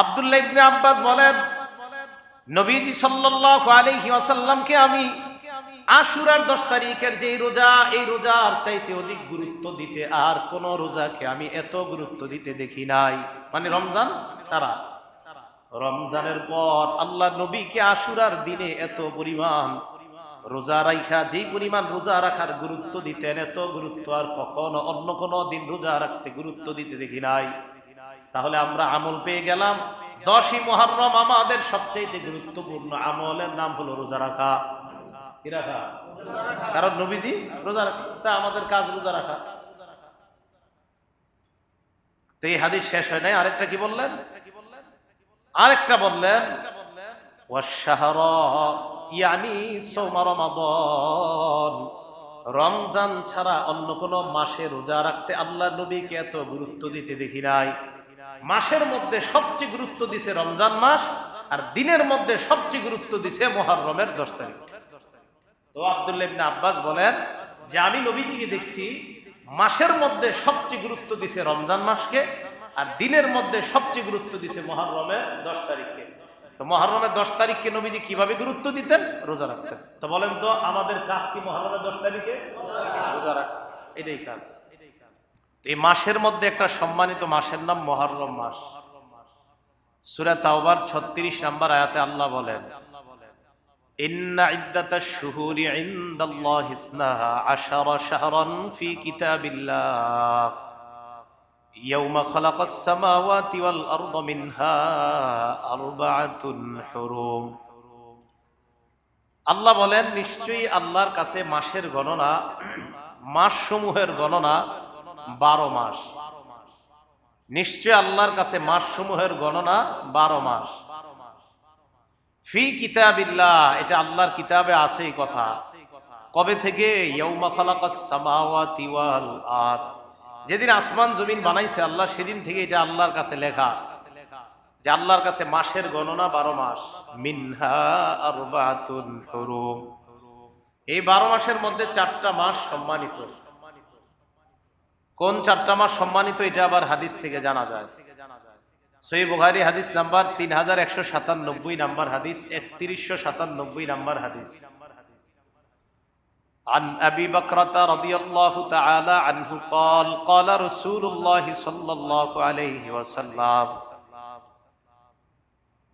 আব্দুল্লাহ ইবনে আব্বাস বলেন, নবীজি সাল্লাল্লাহু আলাইহি ওয়াসাল্লামকে আমি আশুরার 10 তারিখের যে রোজা, এই রোজার চাইতে অধিক গুরুত্ব দিতে আর কোন রোজাকে আমি এত গুরুত্ব দিতে দেখি নাই। মানে রমজান ছাড়া। রমজানের পর আল্লাহ নবীকে আশুরার দিনে এত পরিমাণ রোজা রাখা, যেই পরিমাণ রোজা রাখার গুরুত্ব দিতেন, এত গুরুত্ব আর কখনো অন্য কোনো দিন রোজা রাখতে গুরুত্ব দিতে দেখি নাই। তাহলে আমরা আমল পেয়ে গেলাম। 10ই মুহররম আমাদের সবচেয়ে গুরুত্বপূর্ণ আমলের নাম হলো রোজা রাখা। কি রাখা? কারণ নবীজি রোজা রাখা, আমাদের কাজ রোজা রাখা। তো এই হাদিস শেষ হয় নাই, আরেকটা কি বললেন? আরেকটা বললেন ওয়াশশাহরা ইয়ানি সাওম রমাদান। রমজান ছাড়া অন্য কোন মাসে রোজা রাখতে আল্লাহ নবীকে এত গুরুত্ব দিতে দেখি নাই। মাসের মধ্যে সবচেয়ে গুরুত্ব দিছে রমজান মাস, আর দিনের মধ্যে সবচেয়ে গুরুত্ব দিছে মুহররমের 10 তারিখ। তো আব্দুল্লাহ ইবনে আব্বাস বলেন যে আমি নবীজিকে দেখছি মাসের মধ্যে সবচেয়ে গুরুত্ব দিছে রমজান মাসকে, আর দিনের মধ্যে সবচেয়ে গুরুত্ব দিছে মুহররমের 10 তারিখকে। তো মুহররমের 10 তারিখকে নবীজি কিভাবে গুরুত্ব দিতেন? রোজা রাখতেন। তো বলেন তো আমাদের কাজ কি মুহররমের 10 তারিখে রোজা রাখা? এটাই কাজ। এই মাসের মধ্যে একটা সম্মানিত মাসের নাম মুহররম মাস। সূরা তাওবার 36 নম্বর আয়াতে আল্লাহ বলেন, ইন্না ইদ্দাতাশ শুহুরি ইনদাল্লাহি ইসনাহা আশারা শাহরান ফি কিতাবিল্লাহ ইয়াওমা খালাকাস সামাওয়াতি ওয়াল আরদা মিনহা আরবাআতুন হুরুম। আল্লাহ বলেন, নিশ্চয়ই আল্লাহর কাছে মাসের গণনা, মাসসমূহের গণনা 12 মাস। নিশ্চয় আল্লাহর কাছে মাসসমূহের গণনা 12 মাস। ফি কিতাবিল্লাহ, এটা আল্লাহর কিতাবে আছে এই কথা। কবে থেকে? ইয়াউমা খালাকাস সামাওয়াতি ওয়াল আরদ, যেদিন আসমান জমিন বানাইছে আল্লাহ, সেদিন থেকে এটা আল্লাহর কাছে লেখা যে আল্লাহর কাছে মাসের গণনা 12 মাস। মিনহা আরবাআতুন হুরুম, এই 12 মাসের মধ্যে 4টা মাস সম্মানিত। কোন 4টা মাস সম্মানিত? এটা আবার হাদিস থেকে জানা যায়। সহিহ বুখারী হাদিস নাম্বার 3197 নাম্বার হাদিস, 3197 নাম্বার হাদিস। عن أبي بكرة رضي الله تعالى عنه قال قال رسول الله صلى الله عليه وسلم,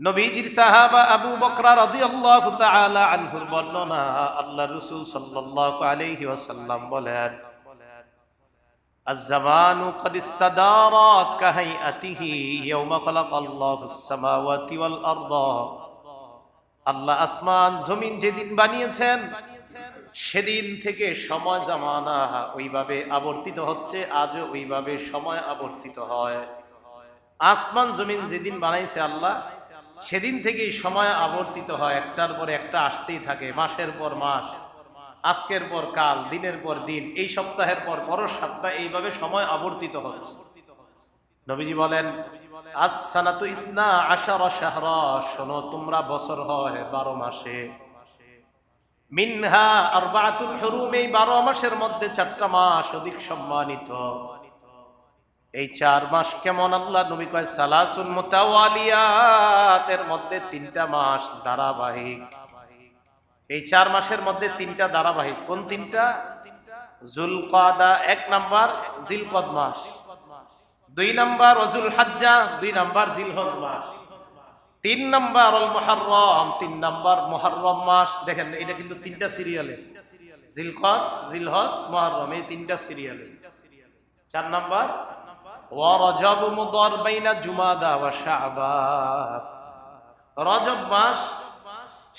নবীজির সাহাবা আবু বকরা রাদিয়াল্লাহু তাআলা আনহুর বর্ণনা, আল্লাহ রাসূল সাল্লাল্লাহু আলাইহি ওয়াসাল্লাম বলেন, আয-যামানু ক্বাদ ইসতাদারা কাহাইআতিহি ইয়াওমা খালাকাল্লাহুস সামাওয়াতি ওয়াল আরদা। আল্লাহ আসমান জমিন যেদিন বানিয়েছেন সেদিন থেকে সময় জামানা ওইভাবে আবর্তিত হচ্ছে, আজও ওইভাবে সময় আবর্তিত হয়। আসমান জমিন যেদিন বানাইছে আল্লাহ, সেদিন থেকেই সময় আবর্তিত হয়, একটার পর একটা আসতেই থাকে, মাসের পর মাস, আজকের পর কাল, দিনের পর দিন, এই সপ্তাহের পর পরের সপ্তাহ, এইভাবে সময় আবর্তিত হচ্ছে। নবীজি বলেন, আস-সানাতু ইসনা আশারা শাহরা, শোনো তোমরা বছর হয় 12 মাসে। মিনহা আরবাআতুল হুরুম, এই 12 মাসের মধ্যে 4টা মাস অধিক সম্মানিত। এই 4 মাস কেমন? আল্লাহ নবী কয় সালাসুন মুতাওয়ালিয়াত, এর মধ্যে 3টা মাস ধারাবাহিক। এই 4 মাসের মধ্যে 3টা ধারাবাহিক। কোন 3টা? যুলকাদা 1 নাম্বার, জিলকদ মাস 2 নাম্বার, ওয়াজুল হাজ্জা 2 নাম্বার, জিলহজ মাস 3 নাম্বার, আল মুহররম 3 নাম্বার, মুহররম মাস। দেখেন এটা কিন্তু 3টা সিরিয়ালে, জিলকদ, জিলহজ, মুহররম, এই 3টা সিরিয়ালে। 4 নাম্বার ওয়া রজব মুদার বাইনা জুমাদা ওয়া শাবান, রজব মাস।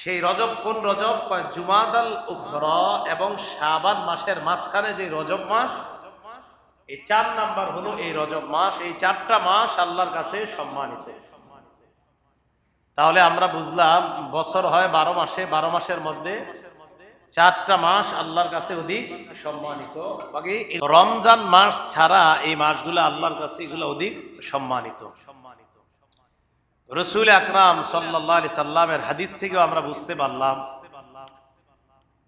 সেই রজব কোন রজব? কয় জুমাদাল উখরা এবং শাবান মাসের মাঝখানে যে রজব মাস, এই 4 নাম্বার হলো এই রজব মাস। এই 4টা মাস আল্লাহর কাছে সম্মানিত। তাহলে আমরা বুঝলাম বছর হয় 12 মাসে, 12 মাসের মধ্যে 4টা মাস আল্লাহর কাছে অধিক সম্মানিত। বাকি রমজান মাস ছাড়া এই মাসগুলো আল্লাহর কাছে এগুলো অধিক সম্মানিত। রাসূল আকরাম সাল্লাল্লাহু আলাইহি সাল্লামের হাদিস থেকেও আমরা বুঝতে পারলাম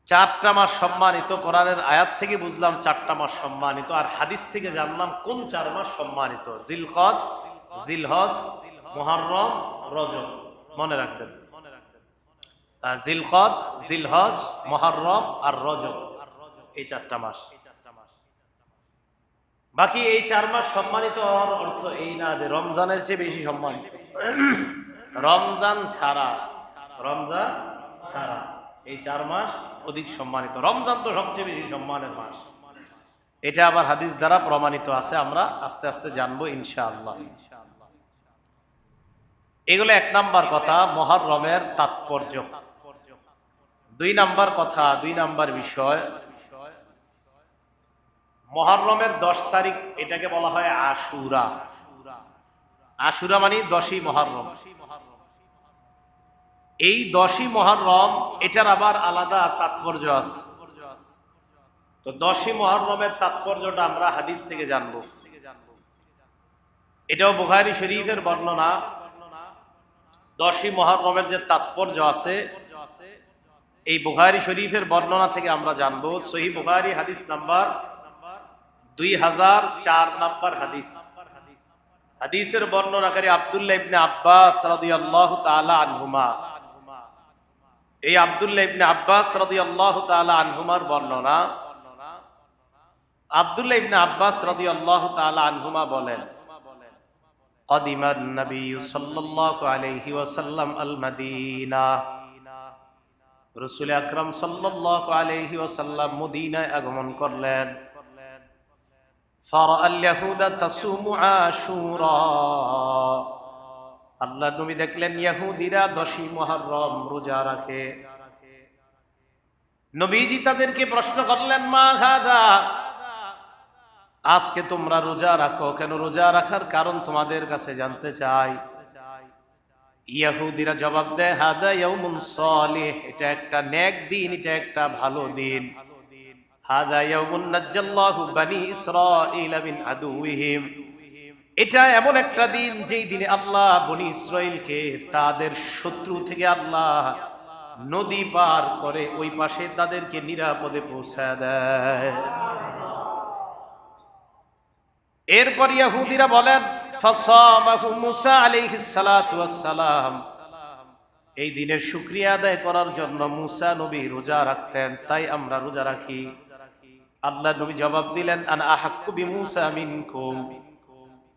4টা মাস সম্মানিত। কোরআনের আয়াত থেকে বুঝলাম 4টা মাস সম্মানিত, আর হাদিস থেকে জানলাম কোন 4 মাস সম্মানিত। জিলকদ, জিলহজ, মুহররম, রজব, মনে রাখবেন। জিলকদ, জিলহজ, মুহররম আর রজব, এই 4টা মাস। বাকি এই 4 মাস সম্মানিত হওয়ার অর্থ এই না যে রমজানের চেয়ে বেশি সম্মানিত। রমজান ছাড়া এই 4 মাস অধিক সম্মানিত। রমজান তো সবচেয়ে বেশি সম্মানের মাস। এটা আবার হাদিস দ্বারা প্রমাণিত আছে, আমরা আস্তে আস্তে জানবো ইনশাআল্লাহ। এগুলো 1 নাম্বার কথা, মুহররমের তাৎপর্য। 2 নাম্বার কথা, 2 নাম্বার বিষয়, মুহররমের 10 তারিখ এটাকে বলা হয় আশুরা। আশুরা মানে 10ই মুহররম। এই 10ই মুহররম এটার আবার আলাদা তাৎপর্য আছে। তো 10ই মুহররমের তাৎপর্যটা আমরা হাদিস থেকে জানবো। এটাও বুখারী শরীফের বর্ণনা। 10ই মুহররমের যে তাৎপর্য আছে এই বুখারী শরীফের বর্ণনা থেকে আমরা জানবো। সহিহ বুখারী হাদিস নাম্বার 2004 নাম্বার হাদিস। হাদিসের বর্ণনাকারী আব্দুল্লাহ ইবনে আব্বাস রাদিয়াল্লাহু তাআলা আনহুমা। এই আব্দুল্লাহ ইবনে আব্বাস রাদিয়াল্লাহু তাআলা আনহুমার বর্ণনা। আব্দুল্লাহ ইবনে আব্বাস রাদিয়াল্লাহু তাআলা আনহুমা বলেন, কাদিমান নবী সাল্লাল্লাহু আলাইহি ওয়াসাল্লাম আল মদিনা। রাসূল আকরাম সাল্লাল্লাহু আলাইহি ওয়াসাল্লাম মদিনায় আগমন করলেন। ফারাআল ইয়াহুদা তাসুমু আশুরা। আল্লাহ নবী দেখলেন ইহুদিরা 10ই মুহররম রোজা রাখে। নবীজি তাদেরকে প্রশ্ন করলেন, মা হাদা, আজকে তোমরা রোজা রাখো কেন? রোজা রাখার কারণ তোমাদের কাছে জানতে চাই। ইহুদিরা জবাব দেয়, হাদা ইয়াউমুন সালিহ, এটা একটা নেক দিন, এটা একটা ভালো দিন। হাদা ইয়াউমুন নাজ্জাল্লাহু বনি ইসরাঈল মিন আদুইহিম, এটা এমন একটা দিন যেই দিনে আল্লাহ বনি ইসরাইলকে তাদের শত্রু থেকে আল্লাহ নদী পার করে ওই পাশে তাদেরকে নিরাপদে পৌঁছায় দেয়। এরপর ইহুদিরা বলেন, ফাসামাহু মুসা আলাইহিস সালাতু ওয়াস সালাম, এই দিনের শুকরিয়া আদায় করার জন্য মুসা নবী রোজা রাখতেন, তাই আমরা রোজা রাখি। আল্লাহ নবী জবাব দিলেন, আনা আহাক্কু বিমুসা মিনকুম,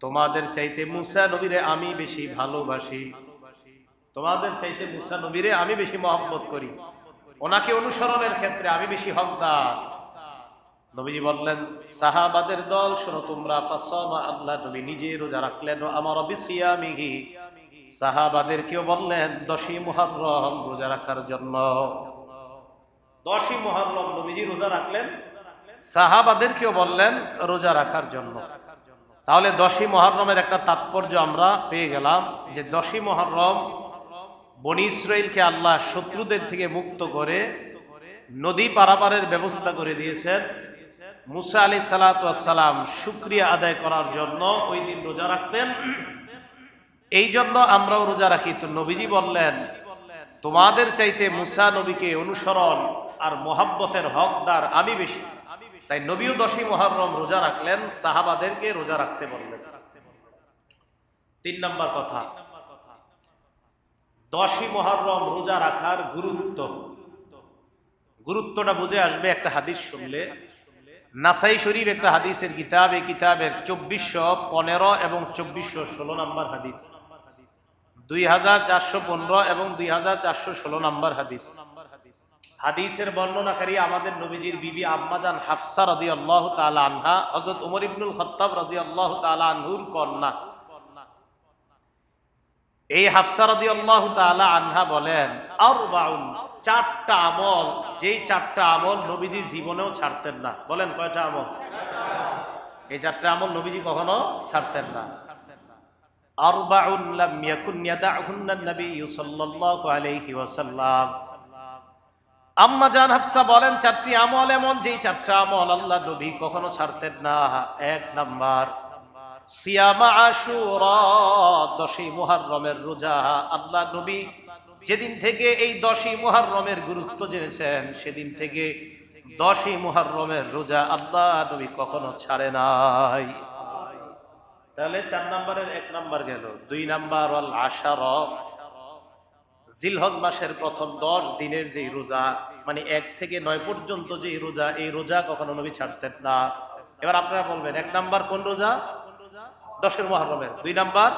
তোমাদের চাইতে মুসা নবীরে আমি বেশি ভালোবাসি, তোমাদের চাইতে মুসা নবীরে আমি বেশি মহব্বত করি, ওনাকে অনুসরণের ক্ষেত্রে আমি বেশি হকদার। নবীজি বললেন, সাহাবাদের দল শোনো তোমরা। ফাসামা, আল্লাহ নবী নিজে রোজা রাখলেন। আমার বিসিয়ামিহি, সাহাবাদেরকেও বললেন 10ই মুহররম রোজা রাখার জন্য। 10ই মুহররম নবীজি রোজা রাখলেন, সাহাবাদেরকেও বললেন রোজা রাখার জন্য। তাহলে 10ই মুহররমের একটা তাৎপর্য আমরা পেয়ে গেলাম যে 10ই মুহররম বনি ইসরাইলকে আল্লাহ শত্রুদের থেকে মুক্ত করে নদী পারাপারের ব্যবস্থা করে দিয়েছেন। মুসা আলাইহিস সালাতু ওয়াস সালাম শুকরিয়া আদায় করার জন্য ওই দিন রোজা রাখতেন। এই জন্য আমরাও রোজা রাখি। তো নবীজি বললেন, তোমাদের চাইতে মুসা নবীকে অনুসরণ আর মহব্বতের হকদার আমি বেশি। তাই নবীও 10ই মুহররম রোজা রাখলেন, সাহাবাদেরকে রোজা রাখতে বললেন। 3 নাম্বার কথা, 10ই মুহররম রোজা রাখার গুরুত্বটা বুঝে আসবে একটা হাদিস শুনলে। নাসাই শরীফ একটা হাদিসের কিতাব, এই কিতাবের 2415 এবং 2416 নাম্বার হাদিস, 2415 এবং 2416 নাম্বার হাদিস। হাদিসের বর্ণনাকারী আমাদের নবীজির বিবি আম্মাজান হাফসা রাদিয়াল্লাহু তাআলা আনহা, হযরত ওমর ইবনুল খাত্তাব রাদিয়াল্লাহু তাআলা আনহুর কন্যা। এই হাফসা রাদিয়াল্লাহু তাআলা আনহা বলেন, আরবাউন, 4টা আমল, যেই 4টা আমল নবীজি জীবনেও ছাড়তেন না। বলেন কয়টা আমল? এই 4টা আমল নবীজি কখনো ছাড়তেন না। আরবাউন লাম ইয়াকুন ইয়াদাহুন্না নবী সাল্লাল্লাহু আলাইহি ওয়াসাল্লাম। আম্মা জান হাফসা বলেন 4টি আমল এমন, যেই 4টা আমল আল্লাহ নবী কখনো ছাড়তেন না। 1 নাম্বার, সিয়ামা আশুরা, 10ই মুহররমের রোজা। আল্লাহ নবী যেদিন থেকে এই 10ই মুহররমের গুরুত্ব জেনেছেন, সেদিন থেকে 10ই মুহররমের রোজা আল্লাহ নবী কখনো ছাড়ে নাই। তাহলে 4 নম্বরের 1 নাম্বার গেল। 2 নাম্বার ওয়াল আশারা, জিলহজ মাসের প্রথম 10 দিনের যে রোজা, মানে 1 থেকে 9 পর্যন্ত যে রোজা, এই রোজা কখনো নবী ছাড়তেন না। এবার আপনারা বলবেন 1 নাম্বার কোন রোজা? 10 মুহররমের। 2 নাম্বার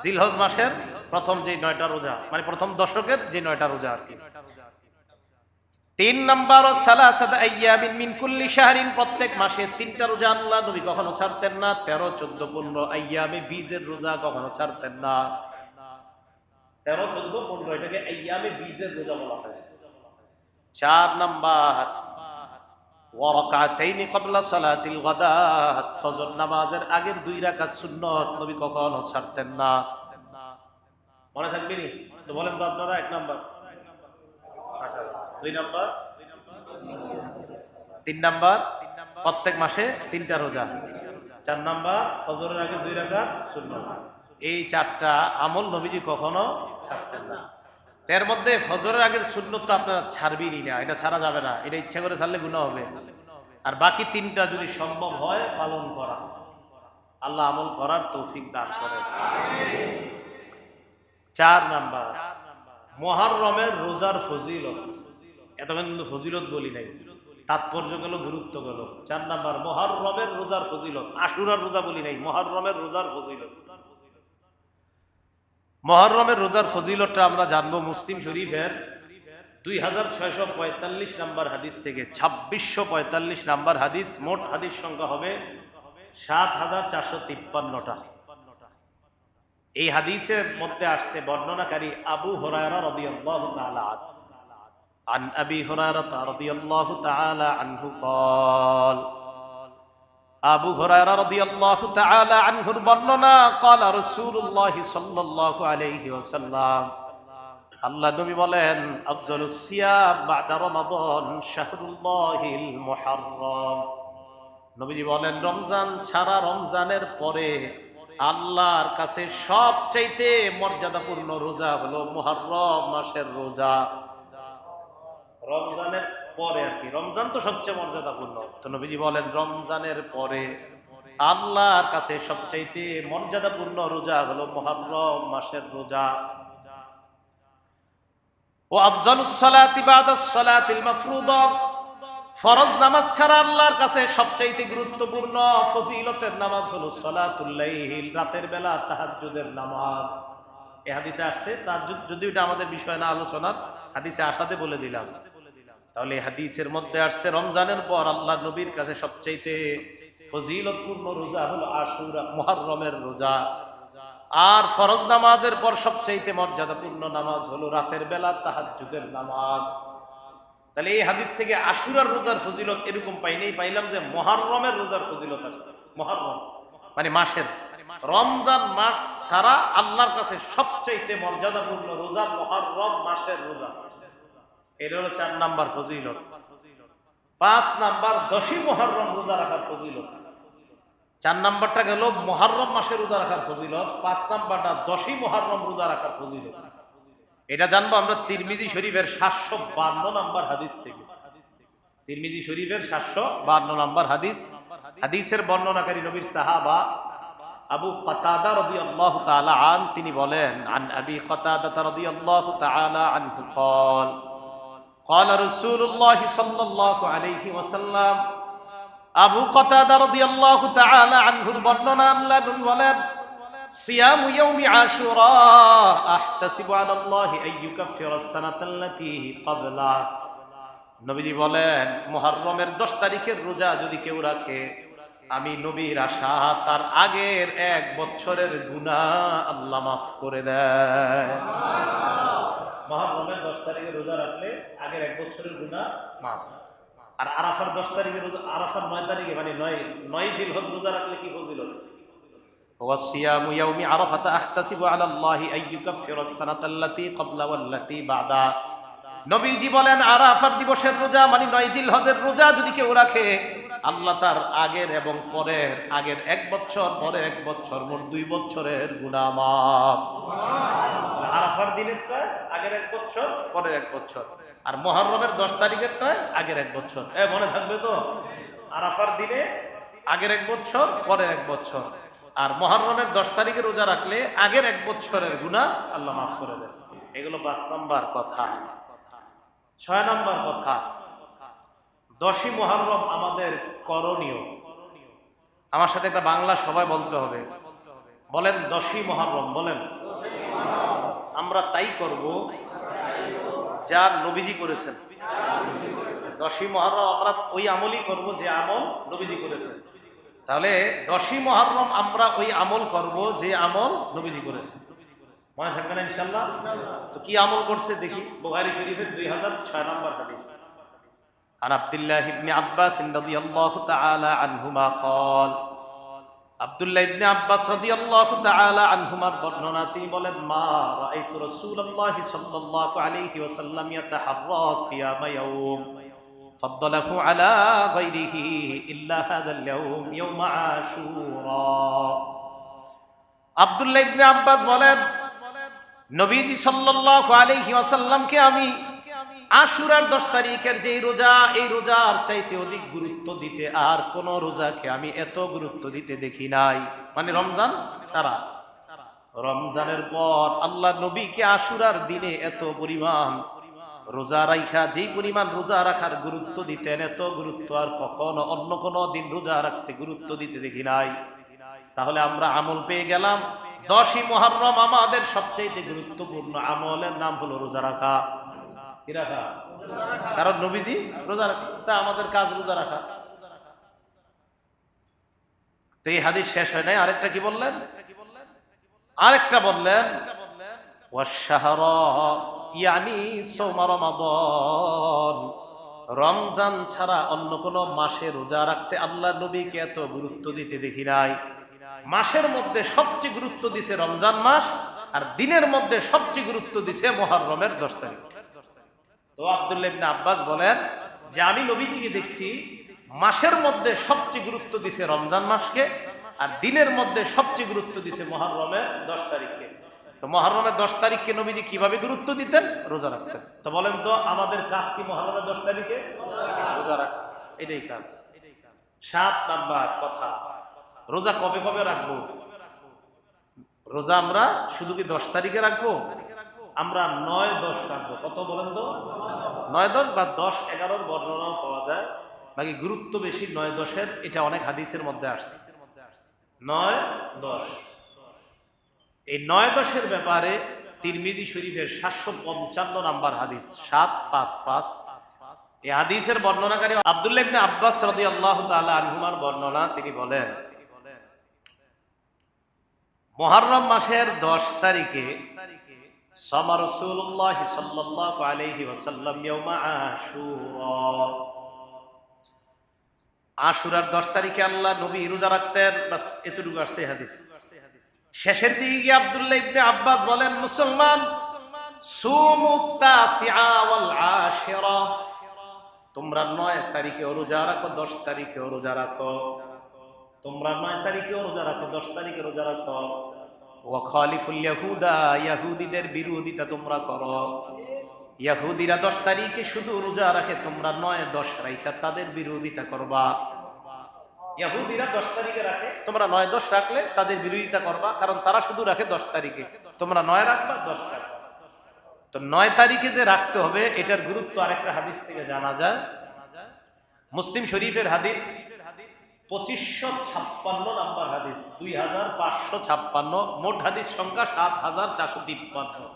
জিলহজ মাসের প্রথম যে 9টা রোজা, মানে প্রথম দশকের যে 9টা রোজা আর কি। 3 নাম্বার সালাসাত আইয়ামিন মিন কুল্লি শাহরিন, প্রত্যেক মাসে 3টা রোজা আল্লাহ নবী কখনো ছাড়তেন না। 13, 14, 15 আইয়ামে বীজের রোজা কখনো ছাড়তেন না। 13, 14, 15 এটাকে আইয়ামে বীজের রোজা বলা হয়। 4 নাম্বার ওয়া রাকাতাইনি ক্বাবলা সালাতিল গাদাত, ফজর নামাজের আগের 2 রাকাত সুন্নাত নবী কখনো ছাড়তেন না। মনে থাকবে নি তো বলেন তো আপনারা? 1 নাম্বার। 2 নাম্বার, 3 নাম্বার প্রত্যেক মাসে 3টা রোজা। 4 নাম্বার ফজরের আগে 2 রাকাত সুন্নাত। এই 4টা আমল নবীজি কখনো ছাড়তেন না। এর মধ্যে ফজরের আগের সুন্নত তো আপনারা ছাড়বেনই না, এটা ছাড়া যাবে না। এটা ইচ্ছা করে ছাড়লে গুনাহ হবে। আর বাকি 3টা যদি সম্ভব হয় পালন করা, আল্লাহ আমল করার তৌফিক দান করেন। 4 নাম্বার মুহররমের রোজার ফজিলত। এতক্ষণ কিন্তু ফজিলত বলি নাই, তাৎপর্য গেল, গুরুত্ব গেল। 4 নাম্বার মুহররমের রোজার ফজিলত। আশুরার রোজা বলি নাই, মুহররমের রোজার ফজিলত। মুহররমের রোজার ফজিলতটা আমরা জানবো মুসলিম শরীফের 2645 নাম্বার হাদিস থেকে 2645 নাম্বার হাদিস। মোট হাদিস সংখ্যা হবে 7453টা। এই হাদিসের মধ্যে আসছে বর্ণনাকারী আবু হুরায়রা রাদিয়াল্লাহু তাআলা আন আবি হুরায়রা রাদিয়াল্লাহু তাআলা আনহু قال, আবু হুরায়রা রাদিয়াল্লাহু তাআলা আনহুর বর্ণনা, قال রাসূলুল্লাহ সাল্লাল্লাহু আলাইহি ওয়াসাল্লাম, আল্লাহ নবী বলেন, আফজালুস সিয়াম বাদা রমাদান শাহরুল্লাহিল মুহররম। নবীজি বলেন, রমজান ছাড়া, রমজানের পরে আল্লাহর কাছে সবচাইতে মর্যাদাপূর্ণ রোজা হলো মুহররম মাসের রোজা। রমজানের পরে আর কি, রমজান তো সবচেয়ে মর্যাদাপূর্ণ। তো নবীজি বলেন রমজানের পরে আল্লাহর কাছে সবচাইতে মর্যাদাপূর্ণ রোজা হলো মুহররম মাসের রোজা। ও আফজালুস সালাতি বাদাস সালাতিল মাফরুদা, ফরজ নামাজ ছাড়া আল্লাহর কাছে সবচাইতে গুরুত্বপূর্ণ ফজিলতের নামাজ হলো সালাতুল লাইল, রাতের বেলা তাহাজ্জুদের নামাজ। এই হাদিসে আসছে তাহাজ্জুদ, যদিও এটা আমাদের বিষয় না আলোচনার, হাদিসে আসাতে বলে দিলাম। তাহলে হাদিসের মধ্যে আসছে রমজানের পর আল্লাহ নবীর কাছে সবচাইতে ফজিলতপূর্ণ রোজা হলো আশুরা, মুহররমের রোজা। আর ফরজ নামাজের পর সবচাইতে মর্যাদাপূর্ণ নামাজ হলো রাতের বেলা তাহাজ্জুদের নামাজ। তাহলে এই হাদিস থেকে আশুরার রোজার ফজিলত এরকম পাইনি, পাইলাম যে মুহররমের রোজার ফজিলত আছে। মুহররম মানে মাসের, রমজান মাস ছাড়া আল্লাহর কাছে সবচাইতে মর্যাদাপূর্ণ রোজা মুহররম মাসের রোজা। এটা হলো 4 নাম্বার ফজিলত। 5 নাম্বার 10ই মুহররম রোজা রাখার ফজিলত। 4 নাম্বারটা গেল মুহররম মাসে রোজা রাখার ফজিলত, 5 নাম্বারটা 10ই মুহররম রোজা রাখার ফজিলত। এটা জানবো আমরা তিরমিজি শরীফের 752 নাম্বার হাদিস থেকে। তিরমিজি শরীফের 752 নাম্বার হাদিস। হাদিসের বর্ণনাকারী নবীর সাহাবা আবু কাতাদা রাদিয়াল্লাহু তাআলা আন, তিনি বলেন, আন আবি কাতাদা রাদিয়াল্লাহু তাআলা আনহু قال, قال رسول الله صلى الله عليه وسلم, আবু কাতাদা রাদিয়াল্লাহু তাআলা আনহুর বর্ণনা, আল্লাহ নবী বলেন, সিয়ামু ইয়াউমি আশুরা আহতাসিবু আলাল্লাহি আইয়ুকাফিরাস সানাতাল্লাতী ক্বাবলা। নবীজি বলেন, মুহররমের 10 তারিখের রোজা যদি কেউ রাখে, আমি নবীর আশা তার আগের 1 বছরের গুনাহ আল্লাহ মাফ করে দেয়। মুহররমের 10 তারিখের রোজা রাখলে আগের 1 বছরের গুনাহ মাফ। আর আরাফার 10 তারিখের রোজা, আরাফার 9 তারিখে মানে 9 জিলহজ রোজা রাখলে কি ফজিলত? ওয়াসিয়ামু ইয়াউমি আরাফাতা আহতাসিবু আলাল্লাহি আইয়ুকাফিরাস সানাতাল্লাতী ক্বাবলা ওয়াল্লাতী বা'দা। নবীজি বলেন, আরাফার দিবসের রোজা মানে 9 জিলহজের রোজা যদি কেউ রাখে, আল্লাহ তার আগের এবং পরের, আগের 1 বছর, পরের 1 বছর, মোট 2 বছরের গুনাহ মাফ। আরাফার দিনেরটা আগের 1 বছর, পরের 1 বছর, আর মুহররমের 10 তারিখেরটা আগের 1 বছর। মনে থাকবে তো? আরাফার দিনে আগের 1 বছর, পরের 1 বছর, আর মুহররমের 10 তারিখে রোজা রাখলে আগের 1 বছরের গুনাহ আল্লাহ মাফ করে দেন। এগুলো 5 নাম্বার কথা। 6 নাম্বার কথা, 10ই মুহররম আমাদের করণীয়। আমার সাথে একটা বাংলা সবাই বলতে হবে। বলেন 10ই মুহররম, বলেন। আমরা তাই করব যা নবীজি করেছেন। 10ই মুহররম আমরা ওই আমলই করব যে আমল নবীজি করেছেন। তাহলে 10ই মুহররম আমরা ওই আমল করব যে আমল নবীজি করেছেন। মনে থাকবে না ইনশাআল্লাহ? তো কি আমল করছে দেখি। বুখারী শরীফের 2006 নম্বর হাদিস। আন আব্দুল্লাহ ইবনে আব্বাস রাদিয়াল্লাহু তাআলা আনহুমা قال, আব্দুল্লাহ ইবনে আব্বাস রাদিয়াল্লাহু তাআলা আনহুমার বর্ণনা, তিনি বলেন, মা রাআইতু রাসূলুল্লাহি সাল্লাল্লাহু আলাইহি ওয়াসাল্লাম ইয়াতাহাররা সিয়ামা ইয়াওম ফাদ্দালাহু আলা গায়রিহি ইল্লা হাদাল ইয়াওম ইয়াওম আশুরা। আব্দুল্লাহ ইবনে আব্বাস বলেন, নবীজি সাল্লাল্লাহু আলাইহি ওয়াসাল্লামকে আমি আশুরার 10 তারিখের যে রোজা, এই রোজার চাইতে অধিক গুরুত্ব দিতে আর কোন রোজাকে আমি এত গুরুত্ব দিতে দেখি নাই। মানে রমজান ছাড়া। রমজানের পর আল্লাহ নবীকে আশুরার দিনে এত পরিমাণ রোজা রাখা, যেই পরিমাণ রোজা রাখার গুরুত্ব দিতেন, এত গুরুত্ব আর কখনো অন্য কোনো দিন রোজা রাখতে গুরুত্ব দিতে দেখি নাই। তাহলে আমরা আমল পেয়ে গেলাম। 10ই মুহররম আমাদের সবচেয়ে গুরুত্বপূর্ণ আমলের নাম হলো রোজা রাখা। কি রাখা? কারণ নবীজি রোজা রাখছেন, তা আমাদের কাজ রোজা রাখা। তো এই হাদিস শেষ হয় নাই, আরেকটা কি বললেন? আরেকটা বললেন, ওয়াশশাহরা ইয়ানি সাওম রমাদান। রমজান ছাড়া অন্য কোন মাসে রোজা রাখতে আল্লাহ নবীকে এত গুরুত্ব দিতে দেখি নাই। মাসের মধ্যে সবচেয়ে গুরুত্ব দিছে রমজান মাস, আর দিনের মধ্যে সবচেয়ে গুরুত্ব দিছে মুহররমের 10 তারিখ। তো আব্দুল্লাহ ইবনে আব্বাস বলেন যে আমি নবীজিকে দেখছি মাসের মধ্যে সবচেয়ে গুরুত্ব দিছে রমজান মাসকে, আর দিনের মধ্যে সবচেয়ে গুরুত্ব দিছে মুহররমের 10 তারিখকে। তো মুহররমের 10 তারিখকে নবীজি কিভাবে গুরুত্ব দিতেন? রোজা রাখতেন। তো বলেন তো আমাদের কাজ কি মুহররমের 10 তারিখে? রোজা রাখা, এটাই কাজ। 7 নাম্বার কথা, রোজা কবে কবে রাখবো? রোজা আমরা শুধু কি 10 তারিখে রাখবো? আমরা 9-10 রাখবো। কত বলেন তো? 9-10 বা 10-11 বর্ণনাও পাওয়া যায়। বাকি গুরুত্ব বেশি 9-10-এর, এটা অনেক হাদিসের মধ্যে আসছে। 9-10, এই 9-10-এর ব্যাপারে তিরমিজি শরীফের 755 নাম্বার হাদিস, 755। এই হাদিসের বর্ণনাকারী আব্দুল্লাহ ইবনে আব্বাস রাদিয়াল্লাহু তাআলা আনহুমার বর্ণনা, তিনি বলেন, মুহররম মাসের 10 তারিখে সামা রাসূলুল্লাহ সাল্লাল্লাহু আলাইহি ওয়াসাল্লাম ইয়াউমা আশুরা। আশুরার 10 তারিখে আল্লাহ নবী রোজা রাখতেন। বাস এতটুকু আসছে হাদিস। শেষের দিকে আব্দুল্লাহ ইবনে আব্বাস বলেন, মুসলমান, সুমুত তাসিআ ওয়াল আশিরা, তোমরা 9 তারিখে রোজা রাখো, 10 তারিখে রোজা রাখো। তোমরা 9 তারিখে রোজা রাখো, 10 তারিখে রোজা রাখো। ওয়া খালিফুল ইয়াহুদা, ইহুদিদের বিরোধিতা তোমরা করো। ইহুদিরা 10 তারিখে শুধু রোজা রাখে, তোমরা 9-10 রাখা তাদের বিরোধিতা করবা। ইহুদিরা 10 তারিখে রাখে, তোমরা 9-10 রাখলে তাদের বিরোধিতা করবা, কারণ তারা শুধু রাখে 10 তারিখে, তোমরা 9 রাখবা, 10 রাখবা। তো 9 তারিখে যে রাখতে হবে, এটার গুরুত্ব আরেকটা হাদিস থেকে জানা যায়। মুসলিম শরীফের হাদিস 2556 নাম্বার হাদিস, 2556, মোট হাদিস সংখ্যা 7453।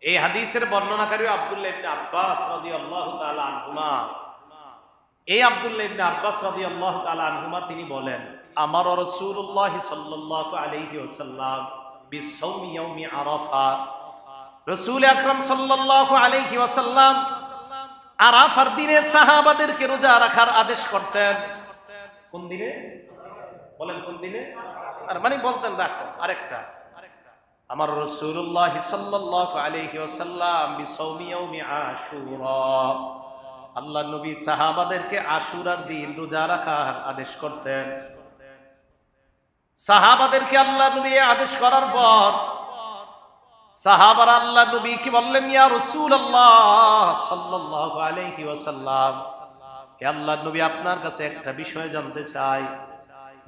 এই হাদিসের বর্ণনাকারী আব্দুল্লাহ ইবনে আব্বাস রাদিয়াল্লাহু তাআলা আনহুমা। এই আব্দুল্লাহ ইবনে আব্বাস রাদিয়াল্লাহু তাআলা আনহুমা তিনি বলেন, আমার রাসূলুল্লাহ সাল্লাল্লাহু আলাইহি ওয়াসাল্লাম বিসাওমি ইয়াউমি আরাফা। রাসূল আকরাম সাল্লাল্লাহু আলাইহি ওয়াসাল্লাম আরাফার দিনে সাহাবাদেরকে রোজা রাখার আদেশ করতেন। কোন দিনে? বলেন কোন দিনে? আর মানে বলতেন রাখো। আরেকটা, আমার রাসূলুল্লাহ সাল্লাল্লাহু আলাইহি ওয়াসাল্লাম বিসাওমি ইয়াউমি আশুরা, আল্লাহ নবী সাহাবাদেরকে আশুরার দিন রোজা রাখার আদেশ করতেন। সাহাবাদেরকে আল্লাহ নবী আদেশ করার পর সাহাবারা আল্লাহ নবী কি বললেন, ইয়া রাসূলুল্লাহ সাল্লাল্লাহু আলাইহি ওয়াসাল্লাম, হে আল্লাহর নবী, আপনার কাছে একটা বিষয় জানতে চাই।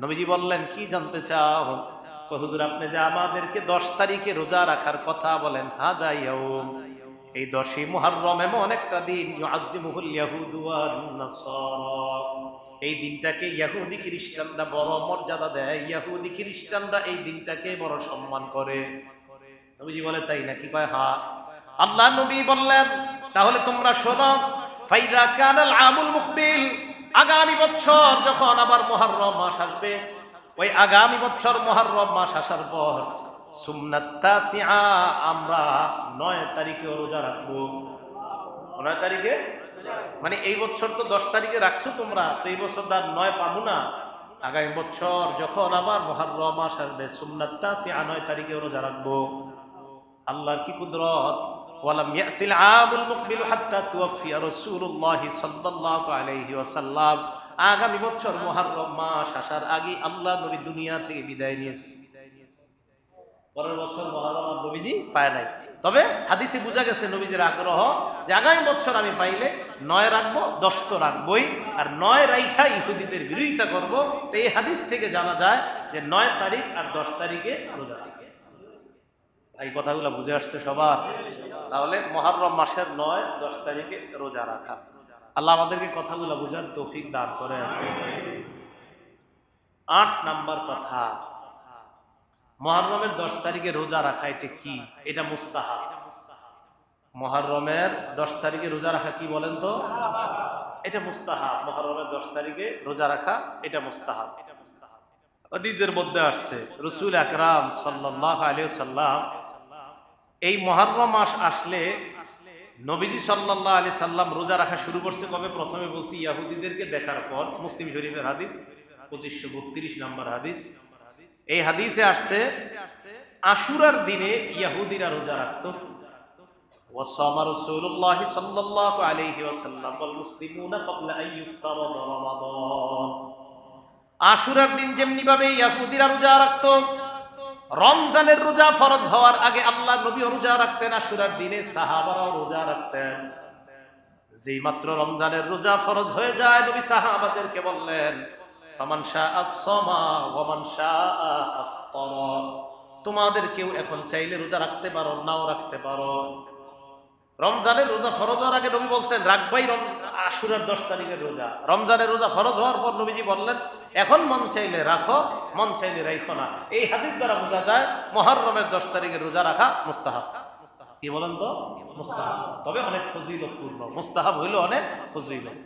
নবীজি বললেন, কি জানতে চাও? হুজুর, আপনি যে আমাদেরকে 10 তারিখে রোজা রাখার কথা বলেন, হাদা ইয়াউম, এই 10ই মুহররম এমন একটা দিন, ইউআযযিমুহুল ইয়াহুদু ওয়ান নাসারা, এই দিনটাকে ইহুদি খ্রিস্টানরা বড় মর্যাদা দেয়, ইহুদি খ্রিস্টানরা এই দিনটাকে বড় সম্মান করে। নবীজি বলে, তাই নাকি? কয় হ্যাঁ। আল্লাহ নবী বললেন, তাহলে তোমরা শোনো, ফাইদা কানাল আমুল মুকবিল, আগামী বছর যখন আবার মুহররম মাস আসবে, ওই আগামী বছর মুহররম মাস আসার পর সুন্নাত তাসিআ, আমরা 9 তারিখে রোজা রাখবো। 9 তারিখে মানে এই বছর তো 10 তারিখে রাখছো তোমরা, তো এই বছর তার 9 পাবো না। আগামী বছর যখন আবার মুহররম মাস আসবে, সুন্নাত তাসিআ 9 তারিখে রোজা রাখবো। আল্লাহর কি কুদরত! ওয়ালাম ইয়াতিল আমুল মুকবিল হাত্তা তুওয়াফিয়া রাসূলুল্লাহ সাল্লাল্লাহু আলাইহি ওয়াসাল্লাম, আগামী বছর মুহররম মাস আসার আগে আল্লাহ নবী দুনিয়া থেকে বিদায় নিয়েছে। পরের বছর মুহররম নবীজি পায় নাই। তবে হাদিসে বোঝা গেছে নবীজির আগ্রহ যে আগামী বছর আমি পাইলে 9 রাখবো, 10 তো রাখবই, আর 9 রাইখা ইহুদিদের বিরোধিতা করব। তো এই হাদিস থেকে জানা যায় যে 9 তারিখ আর 10 তারিখে রোজা রাখে। এই কথাগুলো বুঝে আসছে সবার? তাহলে মুহররম মাসের 9, 10 তারিখে রোজা রাখা। আল্লাহ আমাদেরকে কথাগুলো বুঝার তৌফিক দান করেন। 8 নাম্বার কথা, মুহররমের 10 তারিখে রোজা রাখা এটা কি? এটা মুস্তাহাব। মুহররমের 10 তারিখে রোজা রাখা কি বলেন তো? এটা মুস্তাহাব। মুহররমের 10 তারিখে রোজা রাখা এটা মুস্তাহাব। হাদিসের মধ্যে আসছে, রাসূল আকরাম সাল্লাল্লাহু আলাইহি সাল্লাম এই মুহররম মাস আসলে নবীজি সাল্লাল্লাহু আলাইহি সাল্লাম রোজা রাখা শুরু করছে কবে? প্রথমে বলছি ইহুদিদেরকে দেখার পর। মুসলিম শরীফের হাদিস, 2532 নম্বর হাদিস। এই হাদিসে আসছে আশুরার দিনে ইহুদিরা রোজা রাখত। ওয়াসামা রাসূলুল্লাহ সাল্লাল্লাহু আলাইহি ওয়াসাল্লাম ওয়াল মুসলিমুনা ক্বাবলা আন ইফতারাদা রমাদান। আশুরার দিন যেমনি ভাবে ইহুদিরা রোজা রাখত, রমজানের রোজা ফরজ হওয়ার আগে আল্লাহ নবী রোজা রাখতেন। আশুরার দিনে সাহাবারাও রোজা রাখতেন। যেই মাত্র রমজানের রোজা ফরজ হয়ে যায়, নবী সাহাবাদেরকে বললেন, ফামান শাআ সামা ওয়া মান শাআ আফতারা, তোমাদের কেউ এখন চাইলে রোজা রাখতে পারো, নাও রাখতে পারো। রমজানের রোজা ফরজ হওয়ার আগে নবী বলতেন রাখবাই আশুরার 10 তারিখের রোজা। রমজানের রোজা ফরজ হওয়ার পর নবীজি বললেন, এখন মন চাইলে রাখো, মন চাইলে রাখো না। এই হাদিস দ্বারা বোঝা যায় মুহররমের 10 তারিখের রোজা রাখা মুস্তাহাব। কি বলেন তো? মুস্তাহাব, তবে অনেক ফজিলতপূর্ণ। মুস্তাহাব হইল অনেক ফজিলত।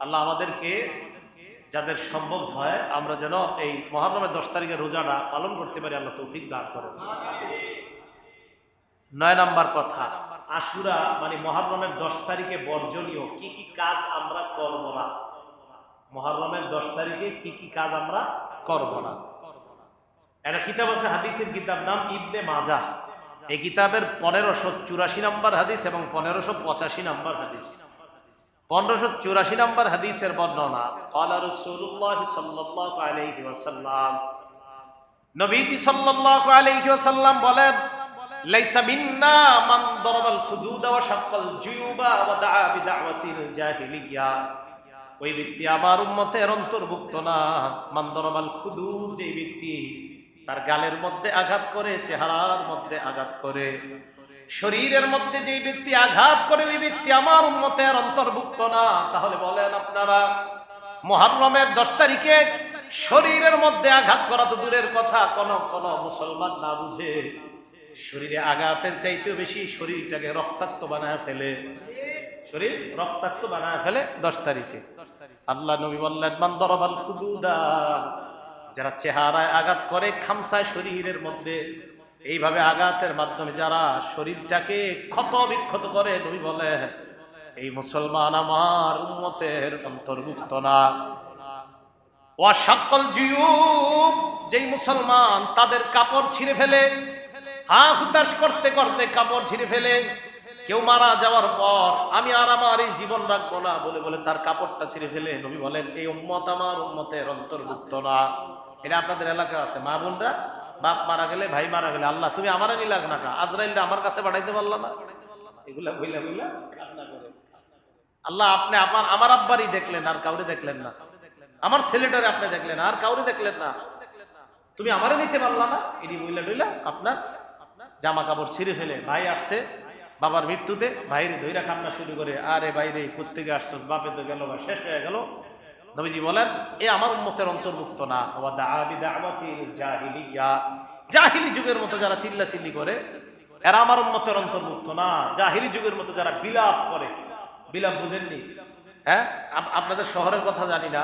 আল্লাহ আমাদেরকে, যাদের সম্ভব হয়, আমরা যেন এই মুহররমের 10 তারিখের রোজাটা পালন করতে পারি, আল্লাহ তৌফিক দান করেন। 9 নাম্বার কথা, আশুরা মানে মুহররমের 10 তারিখে বর্জনীয় কি কি কাজ আমরা করব না। মুহররমের 10 তারিখে কি কি কাজ আমরা করব না। একটা কিতাব আছে, হাদিসের কিতাব, নাম ইবনে মাজাহ। এই কিতাবের 1584 নম্বর হাদিস এবং 1585 নম্বর হাদিস। 1584 নম্বর হাদিসের বর্ণনা, ক্বালা রাসূলুল্লাহ সাল্লাল্লাহু আলাইহি ওয়াসাল্লাম, নবীজি সাল্লাল্লাহু আলাইহি ওয়াসাল্লাম বলেন, লাইসা মিন্না মান দারাবাল খুদুদ ওয়া শাক্কাল জুয়ুবা ওয়া দাআ বিদাওয়াতিল জাহিলিয়া, ওই ব্যক্তি আমার উম্মতের অন্তর্ভুক্ত না। মান দারাবাল খুদুদ, যে ব্যক্তি তার গালের মধ্যে আঘাত করে, চেহারার মধ্যে আঘাত করে, শরীরের মধ্যে যে ব্যক্তি আঘাত করে, ওই ব্যক্তি আমার উম্মতের অন্তর্ভুক্ত না। তাহলে বলেন আপনারা, মুহররমের 10 তারিখে শরীরের মধ্যে আঘাত করা তো দূরের কথা, কোন কোন মুসলমান না বুঝে শরীরে আঘাতের চাইতেও বেশি শরীরটাকে রক্তাক্ত বানায় ফেলে, শরীর রক্তাক্ত বানায় ফেলে 10 তারিখে। আল্লাহ নবী বললেন, মান দারাবাল খুদুদা, যারা চেহারায় আঘাত করে, খামসায় শরীরের মধ্যে, এইভাবে আঘাতের মাধ্যমে যারা শরীরটাকে ক্ষত বিক্ষত করে, নবী বলেন এই মুসলমান আমার উম্মতের অন্তর্ভুক্ত না। ওয়া শাক্কাল জুয়ুব, যেই মুসলমান তাদের কাপড় ছিঁড়ে ফেলে, হা হুতাশ করতে করতে কাপড় ছিঁড়ে ফেলে, কেউ মারা যাওয়ার পর আমি আর আমার এই জীবন রাখবো না বলে বলে তার কাপড়টা ছিঁড়ে ফেলে, নবী বলেন এই উম্মত আমার উম্মতের অন্তর্ভুক্ত না। এটা আপনাদের এলাকা আছে, মা বোনরা, বাপ মারা গেলে, ভাই মারা গেলে, আল্লাহ তুমি আমারে নিলাগ না কা, আজরাইলটা আমার কাছে পাঠাইতে পারলা না, এগুলা বইলা বইলা কান্না করে। আল্লাহ আপনি আমার আব্বারই দেখলেন, আর কাউরে দেখলেন না। আমার ছেলেটারে আপনি দেখলেন, আর কাউরে দেখলেন না, তুমি আমারে নিতে পারলা না। এটি বইলা ডইলা আপনার জামা কাপড় ছিঁড়ে ফেলে ভাই আসছে বাবার মৃত্যুতে, ভাইরে ধইরা কান্না শুরু করে, আরে বাইরে কোত্থেকে আসছস, বাপে তো গেল বা শেষ হয়ে গেল। নবীজি বলেন এ আমার উম্মতের অন্তর্ভুক্ত না। জাহিলি যুগের মতো যারা চিল্লাচিল্লি করে এরা আমার উম্মতের অন্তর্ভুক্ত না। জাহিলি যুগের মতো যারা বিলাপ করে, বিলাপ বুঝেননি? হ্যাঁ, আপনাদের শহরের কথা জানি না,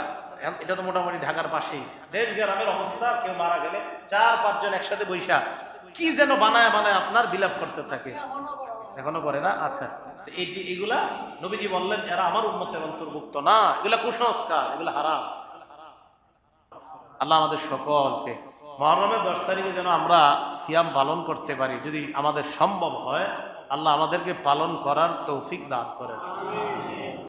এটা তো মোটামুটি ঢাকার পাশেই। দেশ গ্রামের অবস্থা, কেউ মারা গেলে 4-5 জন একসাথে বৈশা কি যেন বানায় বানায় আপনার বিলাপ করতে থাকে। এখনো করে না? আচ্ছা, এগুলা নবীজি বললেন এরা আমার উম্মতের অন্তর্ভুক্ত না, এগুলা কুসংস্কার, এগুলা হারাম। আল্লাহ আমাদের সকলকে মুহররমের 10 তারিখে যেন আমরা সিয়াম পালন করতে পারি, যদি আমাদের সম্ভব হয় আল্লাহ আমাদেরকে পালন করার তৌফিক দান করেন।